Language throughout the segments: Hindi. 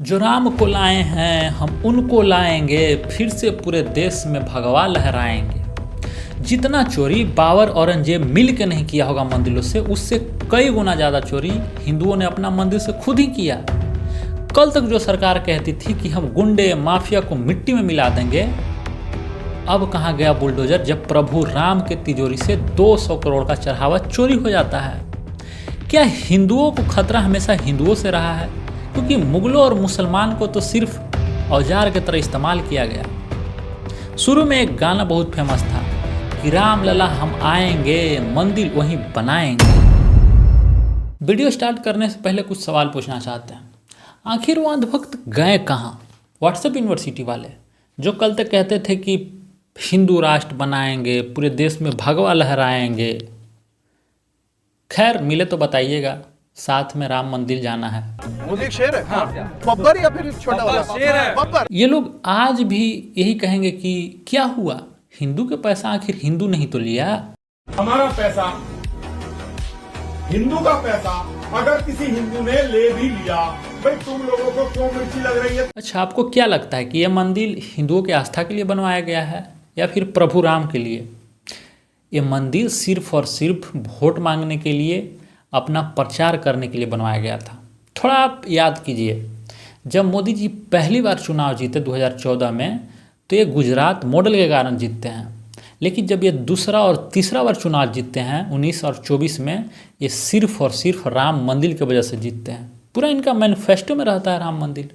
जो राम को लाए हैं हम उनको लाएंगे, फिर से पूरे देश में भगवा लहराएंगे। जितना चोरी बाबर औरंगजेब मिल के नहीं किया होगा मंदिरों से, उससे कई गुना ज़्यादा चोरी हिंदुओं ने अपना मंदिर से खुद ही किया। कल तक जो सरकार कहती थी कि हम गुंडे माफिया को मिट्टी में मिला देंगे, अब कहाँ गया बुलडोजर जब प्रभु राम के तिजोरी से 200 करोड़ का चढ़ावा चोरी हो जाता है। क्या हिंदुओं को खतरा हमेशा हिंदुओं से रहा है? क्योंकि मुगलों और मुसलमान को तो सिर्फ औजार की तरह इस्तेमाल किया गया। शुरू में एक गाना बहुत फेमस था कि राम लला हम आएंगे, मंदिर वहीं बनाएंगे। वीडियो स्टार्ट करने से पहले कुछ सवाल पूछना चाहते हैं। आखिर वो अंधभक्त गए कहाँ? व्हाट्सएप यूनिवर्सिटी वाले जो कल तक कहते थे कि हिंदू राष्ट्र बनाएंगे, पूरे देश में भगवा लहराएंगे। खैर मिले तो बताइएगा, साथ में राम मंदिर जाना है। वो एक शेर है। हाँ। बब्बर या फिर छोटा वाला शेर है बब्बर। ये लोग आज भी यही कहेंगे कि क्या हुआ, हिंदू के पैसा आखिर हिंदू नहीं तो लिया। हमारा पैसा, हिंदू का पैसा अगर किसी हिंदू ने ले भी लिया, भाई तुम लोगों को क्यों मिर्ची लग रही है? अच्छा, आपको क्या लगता है कि यह मंदिर हिंदुओं की आस्था के लिए बनवाया गया है या फिर प्रभु राम के लिए? ये मंदिर सिर्फ और सिर्फ वोट मांगने के लिए, अपना प्रचार करने के लिए बनवाया गया था। थोड़ा आप याद कीजिए, जब मोदी जी पहली बार चुनाव जीते 2014 में, तो ये गुजरात मॉडल के कारण जीतते हैं। लेकिन जब ये दूसरा और तीसरा बार चुनाव जीतते हैं 19 और 24 में, ये सिर्फ और सिर्फ राम मंदिर की वजह से जीतते हैं। पूरा इनका मैनिफेस्टो में रहता है राम मंदिर।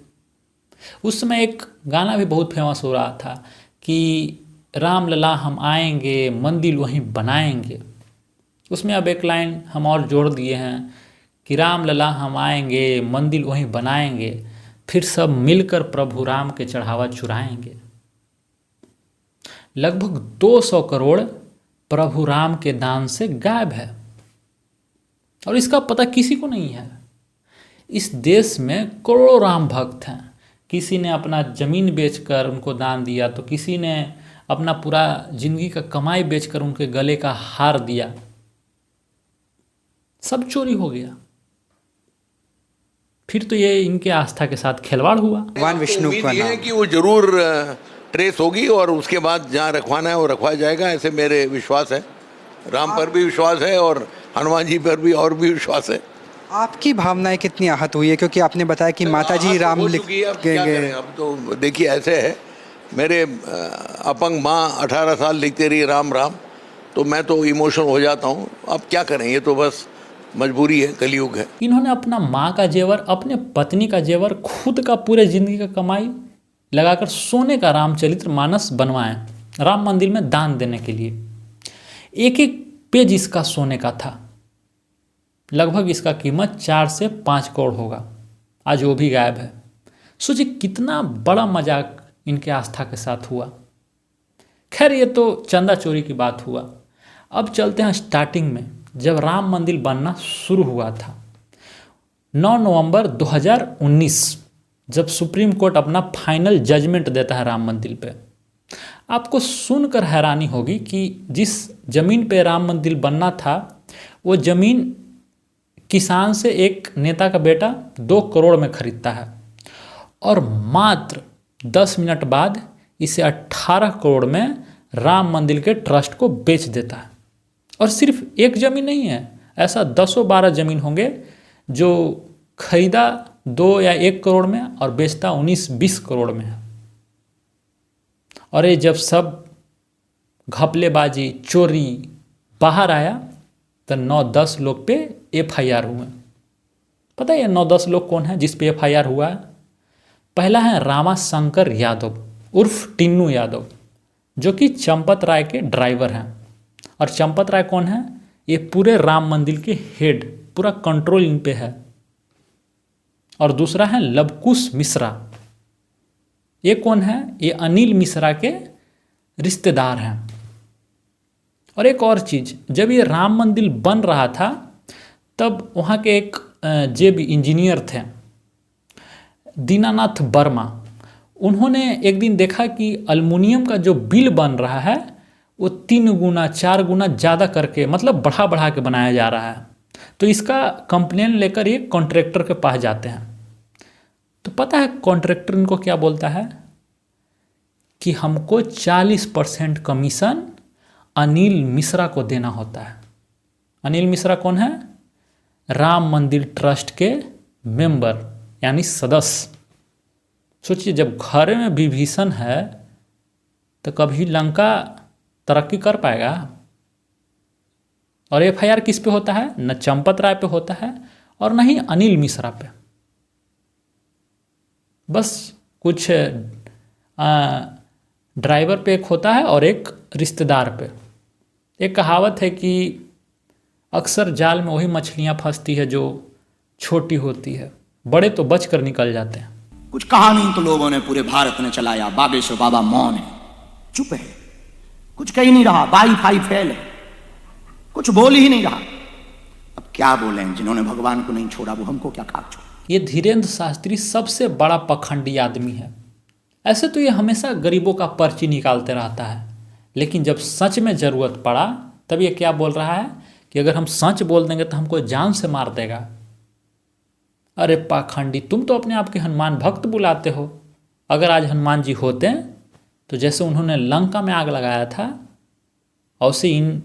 उस समय एक गाना भी बहुत फेमस हो रहा था कि राम लला हम आएंगे, मंदिर वहीं बनाएंगे। उसमें अब एक लाइन हम और जोड़ दिए हैं कि राम लला हम आएंगे, मंदिर वहीं बनाएंगे, फिर सब मिलकर प्रभु राम के चढ़ावा चुराएंगे। लगभग 200 करोड़ प्रभु राम के दान से गायब है और इसका पता किसी को नहीं है। इस देश में करोड़ों राम भक्त हैं। किसी ने अपना ज़मीन बेचकर उनको दान दिया, तो किसी ने अपना पूरा जिंदगी का कमाई बेचकर उनके गले का हार दिया। सब चोरी हो गया। फिर तो ये इनके आस्था के साथ खिलवाड़ हुआ। भगवान विष्णु का ये है नाम कि वो जरूर ट्रेस होगी और उसके बाद जहाँ रखवाना है वो रखवाया जाएगा, ऐसे मेरे विश्वास है। राम पर भी विश्वास है और हनुमान जी पर भी और भी विश्वास है। आपकी भावनाएं कितनी आहत हुई है? क्योंकि आपने बताया कि माता जी राम हो लिख चुकी है, अब क्या करें? अब तो देखिए ऐसे है, मेरे अपंग माँ 18 साल लिखते रही राम राम, तो मैं तो इमोशनल हो जाता हूँ। अब क्या करें, ये तो बस मजबूरी है, कलयुग है। इन्होंने अपना माँ का जेवर, अपने पत्नी का जेवर, खुद का पूरे जिंदगी का कमाई लगाकर सोने का रामचरितमानस बनवाए राम मंदिर में दान देने के लिए। एक एक पेज इसका सोने का था। लगभग इसका कीमत 4 से 5 करोड़ होगा। आज वो भी गायब है। सोचिए कितना बड़ा मजाक इनके आस्था के साथ हुआ। खैर ये तो चंदा चोरी की बात हुआ। अब चलते हैं स्टार्टिंग में, जब राम मंदिर बनना शुरू हुआ था। 9 नवंबर 2019 जब सुप्रीम कोर्ट अपना फाइनल जजमेंट देता है राम मंदिर पे। आपको सुनकर हैरानी होगी कि जिस ज़मीन पे राम मंदिर बनना था, वो ज़मीन किसान से एक नेता का बेटा 2 करोड़ में खरीदता है और मात्र 10 मिनट बाद इसे 18 करोड़ में राम मंदिर के ट्रस्ट को बेच देता है। और सिर्फ एक ज़मीन नहीं है, ऐसा 10-12 ज़मीन होंगे जो खरीदा 2 या 1 करोड़ में और बेचता 19-20 करोड़ में है। और ये जब सब घपलेबाजी चोरी बाहर आया तो 9-10 लोग पे FIR हुए। पता है ये 9-10 लोग कौन है जिस पे FIR हुआ है? पहला है रामाशंकर यादव उर्फ टिन्नू यादव, जो कि चंपत राय के ड्राइवर हैं। और चंपत राय कौन है? ये पूरे राम मंदिर के हेड, पूरा कंट्रोल इन पे है। और दूसरा है लवकुश मिश्रा। ये कौन है? ये अनिल मिश्रा के रिश्तेदार हैं। और एक और चीज़, जब ये राम मंदिर बन रहा था तब वहाँ के एक JB इंजीनियर थे, दीनानाथ वर्मा। उन्होंने एक दिन देखा कि एल्युमिनियम का जो बिल बन रहा है वो 3 गुना 4 गुना ज़्यादा करके, मतलब बढ़ा बढ़ा के बनाया जा रहा है। तो इसका कंप्लेन लेकर ये कॉन्ट्रैक्टर के पास जाते हैं तो पता है कॉन्ट्रैक्टर इनको क्या बोलता है कि हमको 40% कमीशन अनिल मिश्रा को देना होता है। अनिल मिश्रा कौन है? राम मंदिर ट्रस्ट के मेंबर यानी सदस्य। सोचिए, जब घर में विभीषण है तो कभी लंका तरक्की कर पाएगा? और एफआईआर किस पे होता है? न चंपत राय पे होता है और न ही अनिल मिश्रा पे। बस कुछ ड्राइवर पे एक होता है और एक रिश्तेदार पे। एक कहावत है कि अक्सर जाल में वही मछलियां फंसती है जो छोटी होती है, बड़े तो बच कर निकल जाते हैं। कुछ कहा नहीं तो लोगों ने पूरे भारत ने चलाया, बागेश्वर बाबा मौन है, चुप है, कुछ कह ही नहीं रहा, वाईफाई फेल है, कुछ बोल ही नहीं रहा। अब क्या बोलें, जिन्होंने भगवान को नहीं छोड़ा वो हमको क्या काट छोड़ा। ये धीरेन्द्र शास्त्री सबसे बड़ा पखंडी आदमी है। ऐसे तो ये हमेशा गरीबों का पर्ची निकालते रहता है, लेकिन जब सच में ज़रूरत पड़ा तब ये क्या बोल रहा है कि अगर हम सच बोल देंगे तो हमको जान से मार देगा। अरे पाखंडी, तुम तो अपने आप के हनुमान भक्त बुलाते हो। अगर आज हनुमान जी होते तो जैसे उन्होंने लंका में आग लगाया था, वैसे इन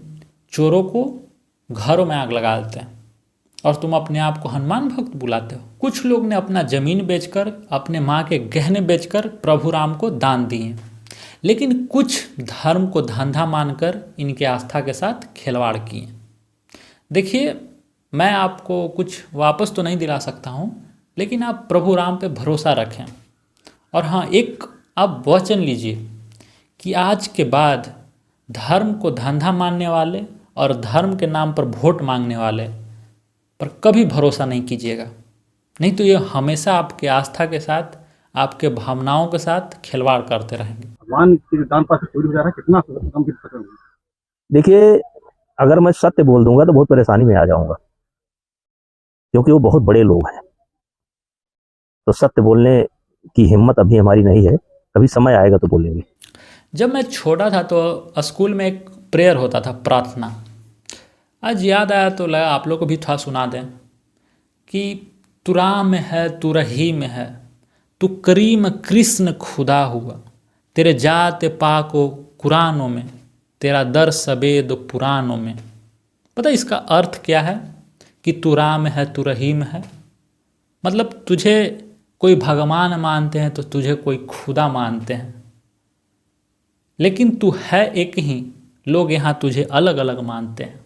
चोरों को घरों में आग लगा देते हैं, और तुम अपने आप को हनुमान भक्त बुलाते हो। कुछ लोग ने अपना ज़मीन बेचकर, अपने माँ के गहने बेचकर प्रभु राम को दान दिए, लेकिन कुछ धर्म को धंधा मानकर इनके आस्था के साथ खिलवाड़ किए। देखिए, मैं आपको कुछ वापस तो नहीं दिला सकता हूँ, लेकिन आप प्रभु राम पे भरोसा रखें। और हाँ, एक आप वचन लीजिए कि आज के बाद धर्म को धंधा मानने वाले और धर्म के नाम पर वोट मांगने वाले पर कभी भरोसा नहीं कीजिएगा, नहीं तो ये हमेशा आपके आस्था के साथ, आपके भावनाओं के साथ खिलवाड़ करते रहेंगे। भगवान के दान पात्र चोरी हो जा रहा है, कितना कम की फसल हुई। देखिए, अगर मैं सत्य बोल दूंगा तो बहुत परेशानी में आ जाऊंगा, क्योंकि वो बहुत बड़े लोग हैं। तो सत्य बोलने की हिम्मत अभी हमारी नहीं है, कभी समय आएगा तो बोलेंगे। जब मैं छोटा था तो स्कूल में एक प्रेयर होता था, प्रार्थना। आज याद आया तो लगा आप लोग को भी थोड़ा सुना दें कि तू राम है, तू रहीम है, तू करीम कृष्ण खुदा हुआ, तेरे जाते पाको कुरानों में, तेरा दर सबेद पुरानों में। पता इसका अर्थ क्या है कि तू राम है, तू रहीम है, मतलब तुझे कोई भगवान मानते हैं तो तुझे कोई खुदा मानते हैं, लेकिन तू है एक ही, लोग यहाँ तुझे अलग अलग मानते हैं।